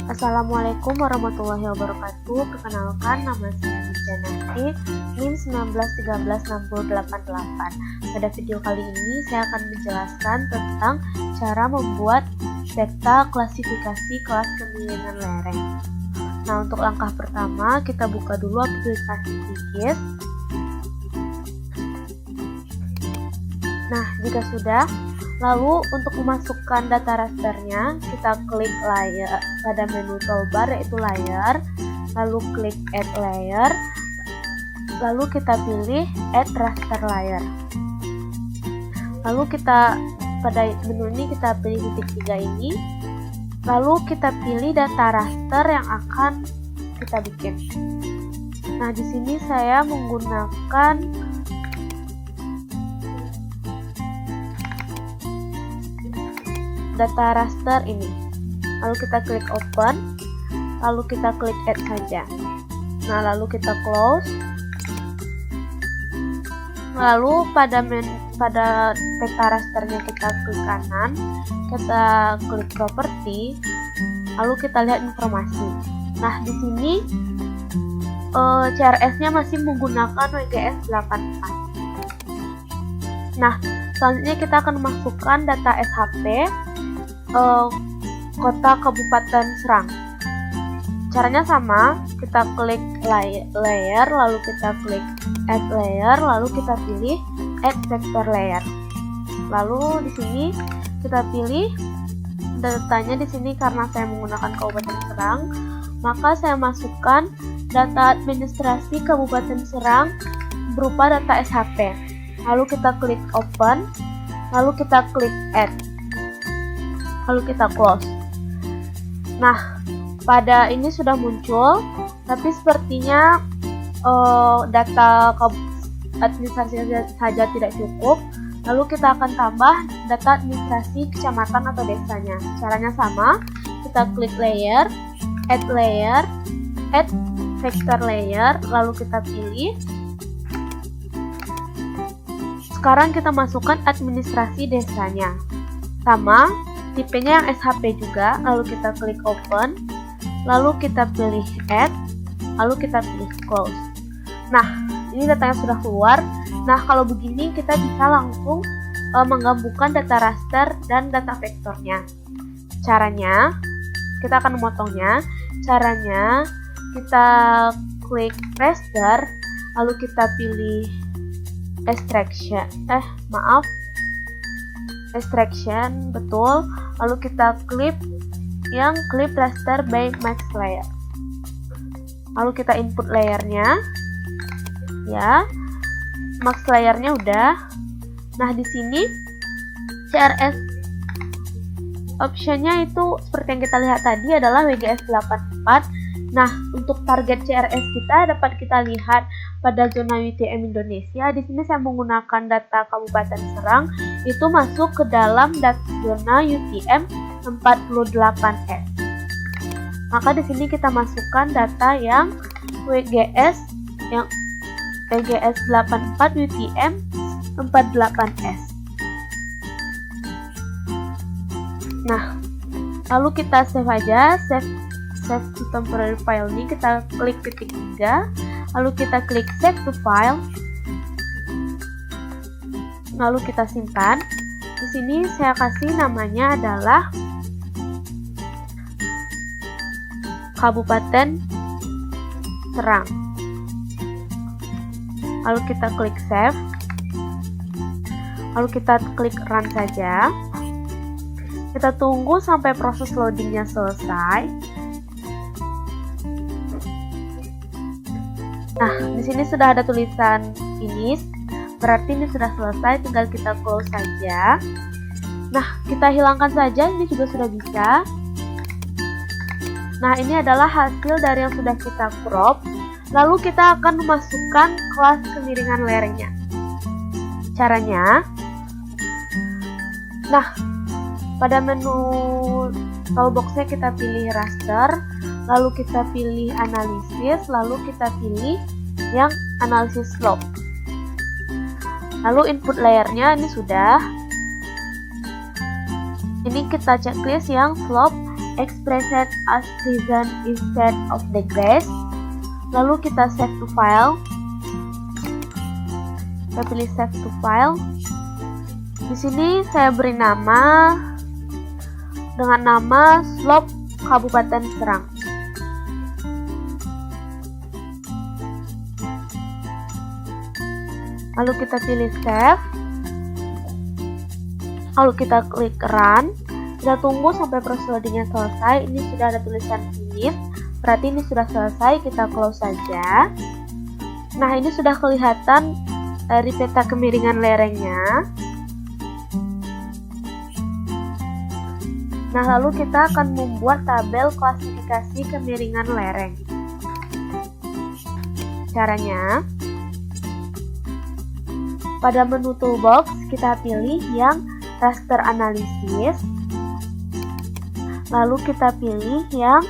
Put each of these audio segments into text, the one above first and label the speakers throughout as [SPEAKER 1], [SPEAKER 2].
[SPEAKER 1] Assalamualaikum warahmatullahi wabarakatuh. Perkenalkan, nama saya Nurjanati, NIM 1913688. Pada video kali ini saya akan menjelaskan tentang cara membuat peta klasifikasi kelas kemiringan lereng. Nah, untuk langkah pertama kita buka dulu aplikasi QGIS. Nah, jika sudah, lalu untuk memasukkan data rasternya, kita klik layer pada menu toolbar yaitu layer, lalu klik add layer, lalu kita pilih add raster layer. Lalu kita pada menu ini kita pilih titik 3 ini, lalu kita pilih data raster yang akan kita bikin. Nah, di sini saya menggunakan data raster ini. Lalu kita klik open, lalu kita klik add saja. Nah, lalu kita close. Lalu pada peta rasternya kita klik kanan, kita klik properti, lalu kita lihat informasi. Nah, di sini CRS-nya masih menggunakan WGS 84. Nah, selanjutnya kita akan memasukkan data SHP kota Kabupaten Serang. Caranya sama, kita klik layer, lalu kita klik add layer, lalu kita pilih add vector layer. Lalu di sini kita pilih datanya di sini karena saya menggunakan Kabupaten Serang, maka saya masukkan data administrasi Kabupaten Serang berupa data SHP. Lalu kita klik open, lalu kita klik add, lalu kita close. Nah, pada ini sudah muncul, tapi sepertinya data administrasi saja tidak cukup. Lalu kita akan tambah data administrasi kecamatan atau desanya. Caranya sama, kita klik layer, add vector layer, lalu kita pilih. Sekarang kita masukkan administrasi desanya. Sama, tipenya yang SHP juga, lalu kita klik open, lalu kita pilih add, lalu kita pilih close. Nah, ini datanya sudah keluar. Nah, kalau begini kita bisa langsung menggabungkan data raster dan data vektornya. Caranya, kita akan memotongnya. Caranya, kita klik raster, lalu kita pilih extraction, betul. Lalu kita clip raster by max layer. Lalu kita input layernya, ya, max layernya udah. Nah, di sini CRS optionnya itu seperti yang kita lihat tadi adalah WGS 84. Nah, untuk target CRS kita dapat kita lihat pada zona UTM Indonesia. Di sini saya menggunakan data Kabupaten Serang, itu masuk ke dalam zona UTM 48S. Maka di sini kita masukkan data yang WGS 84 UTM 48S. Nah, lalu kita save aja, save to temporary file ini, kita klik titik 3, lalu kita klik save to file, lalu kita simpan. Di sini saya kasih namanya adalah Kabupaten Serang. Lalu kita klik save, lalu kita klik run saja. Kita tunggu sampai proses loadingnya selesai. Nah, di sini sudah ada tulisan finish, berarti ini sudah selesai, tinggal kita close saja. Nah, kita hilangkan saja, ini juga sudah bisa. Nah, ini adalah hasil dari yang sudah kita crop. Lalu kita akan memasukkan kelas kemiringan lerengnya. Caranya, nah, pada menu toolboxnya kita pilih raster, lalu kita pilih analisis, lalu kita pilih yang analisis slope. Lalu input layernya ini sudah. Ini kita checklist yang slope expressed as season instead of degrees. Lalu kita save to file. Kita pilih save to file. Di sini saya beri nama dengan nama Slope Kabupaten Serang. Lalu kita pilih save. Lalu kita klik run. Kita tunggu sampai proses loadingnya selesai. Ini sudah ada tulisan finish, berarti ini sudah selesai. Kita close saja. Nah, ini sudah kelihatan dari peta kemiringan lerengnya. Nah, lalu kita akan membuat tabel klasifikasi kemiringan lereng. Caranya, pada menu toolbox kita pilih yang raster analisis, lalu kita pilih yang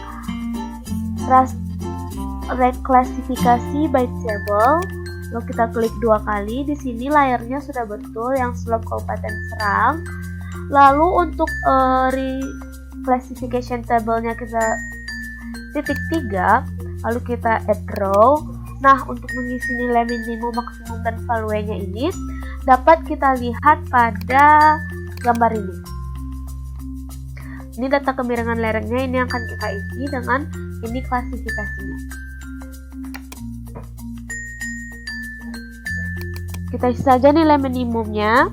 [SPEAKER 1] klasifikasi by table, lalu kita klik 2 kali. Di sini layarnya sudah betul yang slope Kabupaten Serang. Lalu untuk classification table-nya kita titik 3, lalu kita add row. Nah, untuk mengisi nilai minimum, maksimum, dan value-nya ini dapat kita lihat pada gambar ini. Ini data kemiringan lerengnya, ini akan kita isi dengan ini klasifikasinya. Kita isi saja nilai minimumnya,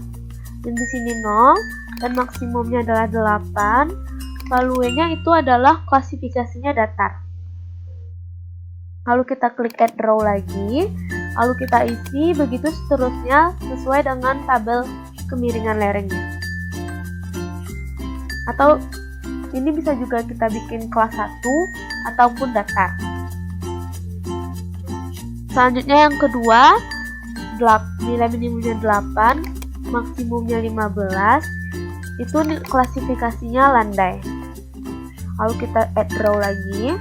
[SPEAKER 1] dan di sini 0, dan maksimumnya adalah 8. Value-nya itu adalah klasifikasinya datar. Lalu kita klik add row lagi, lalu kita isi begitu seterusnya sesuai dengan tabel kemiringan lerengnya. Atau ini bisa juga kita bikin kelas 1 ataupun datar. Selanjutnya yang kedua, nilai minimumnya 8, maksimumnya 15, itu klasifikasinya landai. Lalu kita add row lagi,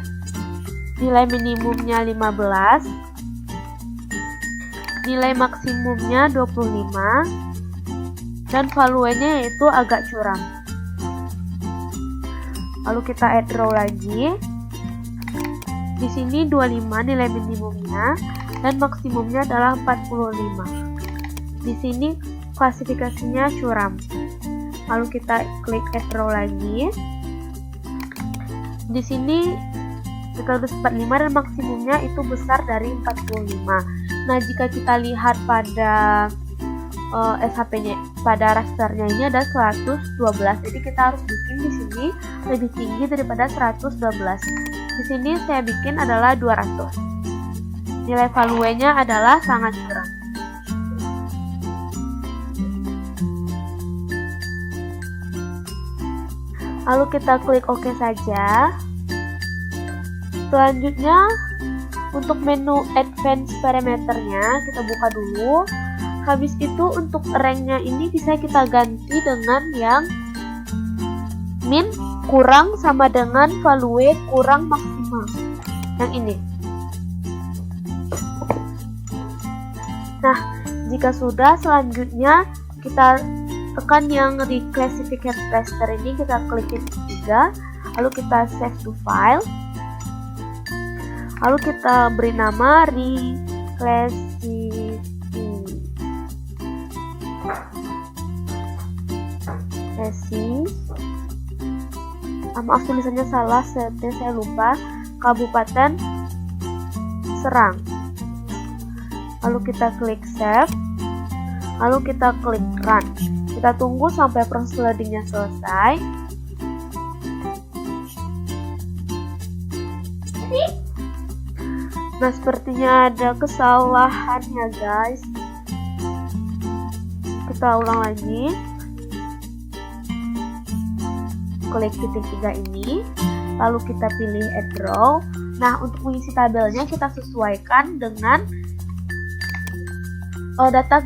[SPEAKER 1] nilai minimumnya 15, nilai maksimumnya 25, dan value-nya yaitu agak curam. Lalu kita add row lagi. Di sini 25 nilai minimumnya dan maksimumnya adalah 45. Di sini klasifikasinya curam. Lalu kita klik add row lagi. Di sini kita tulis 45 dan maksimumnya itu besar dari 45. Nah, jika kita lihat pada SHP-nya, pada rasternya ini ada 112. Jadi kita harus bikin di sini lebih tinggi daripada 112. Di sini saya bikin adalah 200. Nilai value-nya adalah sangat kurang. Lalu kita klik OK saja. Selanjutnya, untuk menu advance parameternya kita buka dulu. Habis itu untuk rank-nya ini bisa kita ganti dengan yang min kurang sama dengan value kurang maksimal. Yang ini. Nah, jika sudah, selanjutnya kita tekan yang reclassificate raster ini, kita klik titik 3, lalu kita save to file. Lalu kita beri nama reclassificate. Maaf tulisannya salah, saya lupa. Kabupaten Serang. Lalu kita klik save. Lalu kita klik run. Kita tunggu sampai proses loadingnya selesai. Nah, sepertinya ada kesalahan ya guys. Kita ulang lagi. Klik titik 3 ini, lalu kita pilih add row. Nah, untuk mengisi tabelnya kita sesuaikan dengan data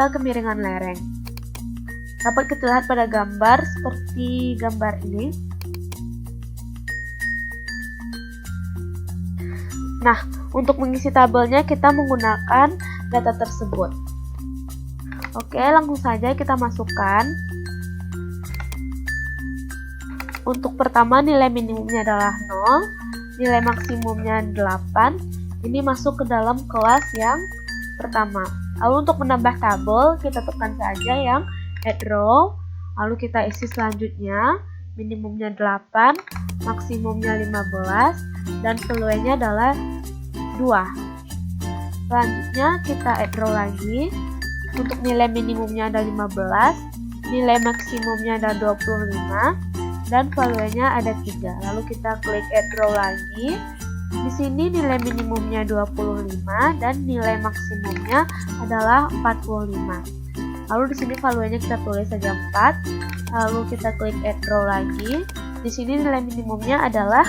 [SPEAKER 1] kemiringan lereng. Dapat kita lihat pada gambar seperti gambar ini. Nah, untuk mengisi tabelnya kita menggunakan data tersebut. Oke, langsung saja kita masukkan. untuk pertama nilai minimumnya adalah 0, nilai maksimumnya 8. Ini masuk ke dalam kelas yang pertama. Lalu untuk menambah tabel, kita tekan saja yang add row, lalu kita isi selanjutnya, minimumnya 8, maksimumnya 15, dan value-nya adalah 2. Selanjutnya kita add row lagi. Untuk nilai minimumnya ada 15, nilai maksimumnya ada 25, dan value-nya ada 3. Lalu kita klik add row lagi. Di sini nilai minimumnya 25 dan nilai maksimumnya adalah 45. Lalu di sini value-nya kita tulis saja 4. Lalu kita klik add row lagi. Di sini nilai minimumnya adalah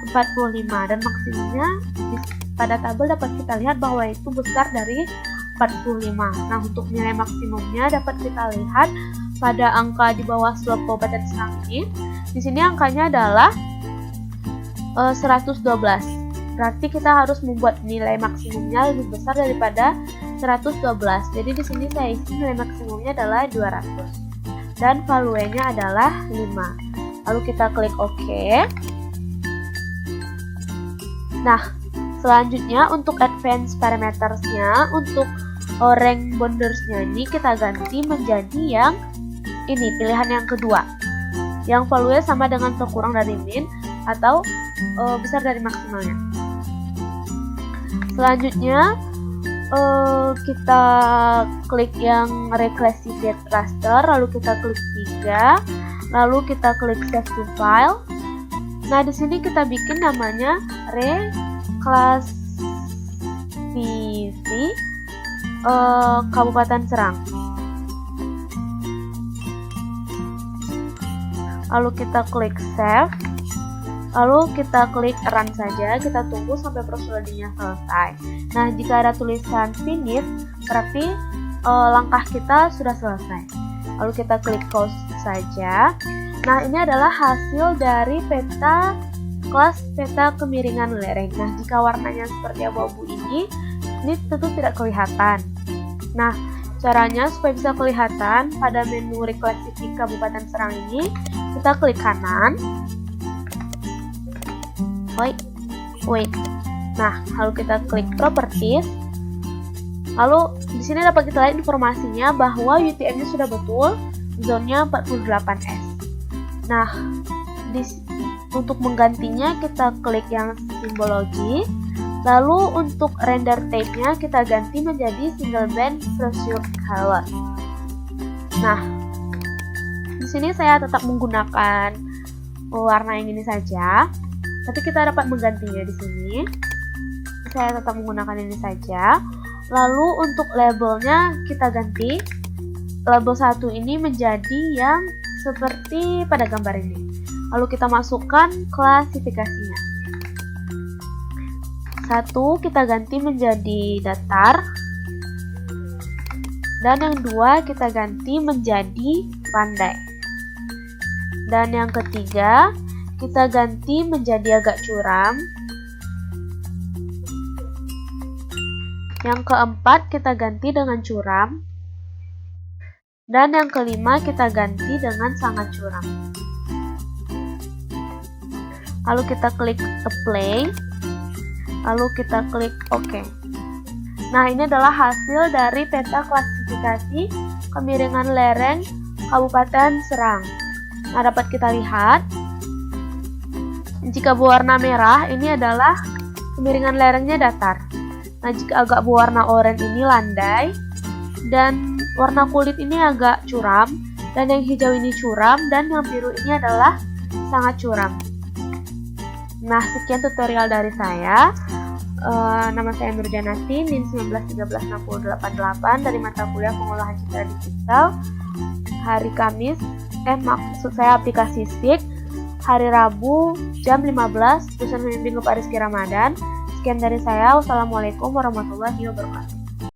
[SPEAKER 1] 45 dan maksimumnya pada tabel dapat kita lihat bahwa itu besar dari 45. Nah, untuk nilai maksimumnya dapat kita lihat pada angka di bawah slope Kabupaten Serang ini. Di sini angkanya adalah 112. Berarti kita harus membuat nilai maksimumnya lebih besar daripada 112. Jadi di sini saya isi nilai maksimumnya adalah 200 dan value-nya adalah 5. Lalu kita klik OK. Nah, selanjutnya untuk advance parametersnya, untuk rank boundaries-nya ini kita ganti menjadi yang ini, pilihan yang kedua, yang value sama dengan atau kurang dari min atau besar dari maksimalnya. Selanjutnya kita klik yang reclassified raster, lalu kita klik 3, lalu kita klik save to file. Nah, di sini kita bikin namanya reclassify Kabupaten Serang. Lalu kita klik save. Lalu kita klik run saja, kita tunggu sampai prosedurnya selesai. Nah, jika ada tulisan finish, berarti langkah kita sudah selesai. Lalu kita klik close saja. Nah, ini adalah hasil dari peta kelas peta kemiringan lereng. Nah, jika warnanya seperti abu-abu ini tentu tidak kelihatan. Nah, caranya supaya bisa kelihatan, pada menu reclassify Kabupaten Serang ini, kita klik kanan. Wait. Nah, lalu kita klik properties. Lalu di sini dapat kita lihat informasinya bahwa UTM-nya sudah betul, zone-nya 48S. Nah, untuk menggantinya kita klik yang simbologi. Lalu untuk render type-nya kita ganti menjadi single band pressure color. Nah, di sini saya tetap menggunakan warna yang ini saja, tapi kita dapat menggantinya di sini. Saya tetap menggunakan ini saja. Lalu untuk labelnya kita ganti label 1 ini menjadi yang seperti pada gambar ini. Lalu kita masukkan klasifikasinya. 1 kita ganti menjadi datar, dan yang 2 kita ganti menjadi pandai, dan yang ketiga kita ganti menjadi agak curam, yang keempat kita ganti dengan curam, dan yang kelima kita ganti dengan sangat curam. Lalu kita klik apply. Lalu kita klik OK. Nah, ini adalah hasil dari peta klasifikasi kemiringan lereng Kabupaten Serang. Nah, dapat kita lihat, jika berwarna merah, ini adalah kemiringan lerengnya datar. Nah, jika agak berwarna oranye ini landai, dan warna kulit ini agak curam, dan yang hijau ini curam, dan yang biru ini adalah sangat curam. Nah, sekian tutorial dari saya. Nama saya Nurjanati, NIM 19136088 dari mata kuliah Pengolahan Citra Digital. Hari Kamis, maksud saya aplikasi SIG. Hari Rabu jam 15, dosen pembimbing Bapak Rizky Ramadan. Sekian dari saya. Wassalamualaikum warahmatullahi wabarakatuh.